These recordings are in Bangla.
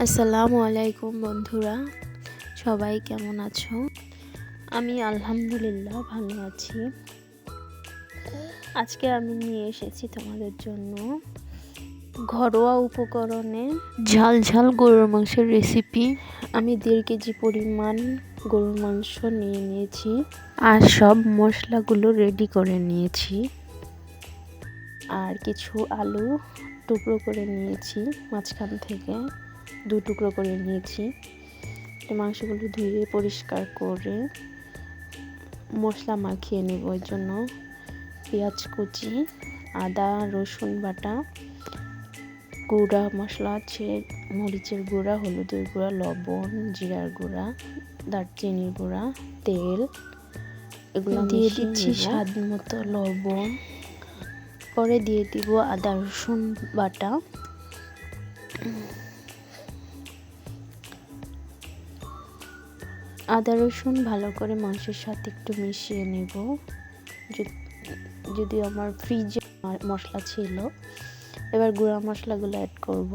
আসসালামু আলাইকুম বন্ধুরা, সবাই কেমন আছো? আমি আলহামদুলিল্লাহ ভালো আছি। আজকে আমি নিয়ে এসেছি তোমাদের জন্য ঘরোয়া উপকরণে ঝাল ঝাল গরুর মাংসের রেসিপি। আমি 1.5 কেজি পরিমাণ গরুর মাংস নিয়ে নিয়েছি আর সব মশলাগুলো রেডি করে নিয়েছি। আর কিছু আলু টুকরো করে নিয়েছি, মাঝখান থেকে 2 টুকরো করে নিয়েছি। মাংসগুলো ধুয়ে পরিষ্কার করে মশলা মাখিয়ে নেব। এর জন্য পেঁয়াজ কুচি, আদা রসুন বাটা, গুঁড়া মশলা আছে মরিচের গুঁড়া, হলুদের গুঁড়া, লবণ, জিরার গুঁড়া, দারচিনির গুঁড়া, তেল, এগুলো দিয়ে দিচ্ছি স্বাদ মতো লবণ। পরে দিয়ে দিব আদা রসুন বাটা। আদা রসুন ভালো করে মাংসের সাথে একটু মিশিয়ে নেব। যদি আমার ফ্রিজে মশলা ছিল, এবার গুঁড়া মশলাগুলো অ্যাড করব।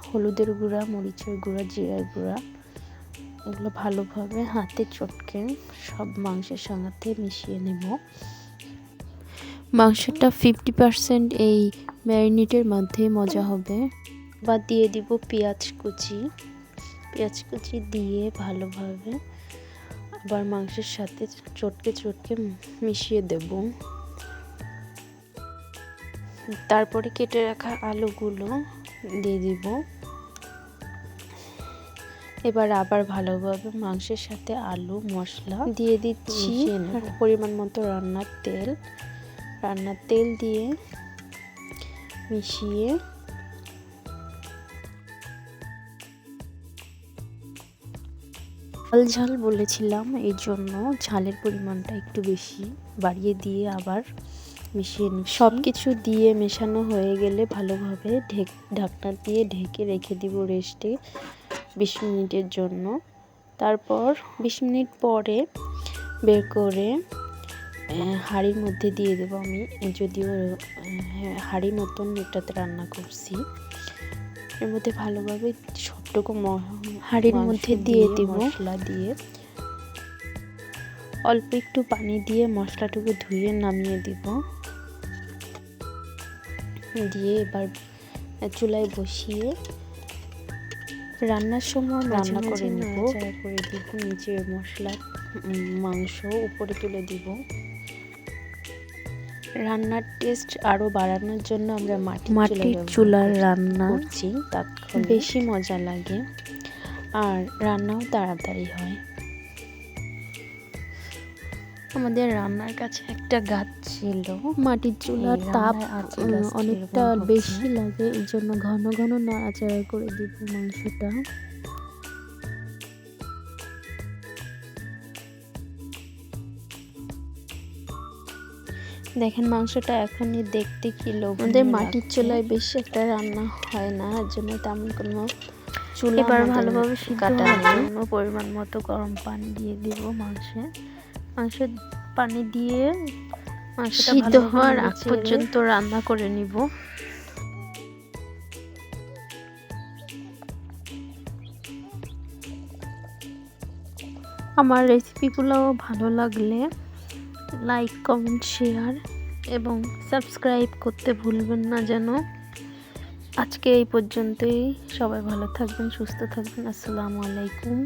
হলুদের গুঁড়া, মরিচের গুঁড়া, জিরার গুঁড়া, এগুলো ভালোভাবে হাতে চটকে সব মাংসের সাথে মিশিয়ে নেব। মাংসটা 50% এই ম্যারিনেটের মধ্যে মজা হবে। বা দিয়ে দিব পেঁয়াজ কুচি দিয়ে ভালোভাবে আবার মাংসের সাথে চটকে মিশিয়ে দেব। তারপরে কেটে রাখা আলুগুলো দিয়ে দিব। এবার আবার ভালোভাবে মাংসের সাথে আলু মশলা দিয়ে দিচ্ছি। পরিমাণ মতো রান্নার তেল দিয়ে মিশিয়ে ঝাল বলেছিলাম, এই জন্য ঝালের পরিমাণটা একটু বেশি বাড়িয়ে দিয়ে আবার মিশিয়ে নিই। সব কিছু দিয়ে মেশানো হয়ে গেলে ভালোভাবে ঢাকনা দিয়ে ঢেকে রেখে দিব রেস্টে 20 মিনিটের জন্য। তারপর 20 মিনিট পরে বের করে হাঁড়ির মধ্যে দিয়ে দেব। আমি যদিও হাঁড়ি মতন এটাতে রান্না করছি। এর মধ্যে ভালোভাবে সবটুকু হাঁড়ির মধ্যে দিয়ে দিব। মশলা দিয়ে অল্প একটু পানি দিয়ে মশলাটুকু ধুয়ে নামিয়ে দিব। দিয়ে এবার চুলায় বসিয়ে রান্নার সময় রান্না করে নেব। করে দিব নিচে মশলা, মাংস উপরে তুলে দিব। রান্নার টেস্ট আরো বাড়ানোর জন্য আমরা মাটির চুলার রান্না করছি, তাৎক্ষণিক বেশি মজা লাগে আর রান্নাও তাড়াতাড়ি হয়। আমাদের রান্নার কাছে একটা গাছ ছিল। মাটির চুলার তাপ অনেকটা বেশি লাগে, এই জন্য ঘন ঘন নাড়াচাড়া করে দিব মাংসটা। দেখেন মাংসটা এখনই দেখতে কি লোভনীয়। আমাদের মাটির চুলায় বেশি একটা রান্না হয় না, এর জন্য তেমন কোনো চুলা এবার ভালোভাবে কাটার জন্য পরিমাণ মতো গরম পানি দিয়ে দিব মাংসের পানি দিয়ে মাংসটা সিদ্ধ হওয়ার আগ পর্যন্ত রান্না করে নিব। আমার রেসিপিগুলো ভালো লাগলে লাইক, কমেন্ট, শেয়ার এবং সাবস্ক্রাইব করতে ভুলবেন না যেন। আজকে এই পর্যন্তই। সবাই ভালো থাকবেন, সুস্থ থাকবেন। আসসালামু আলাইকুম।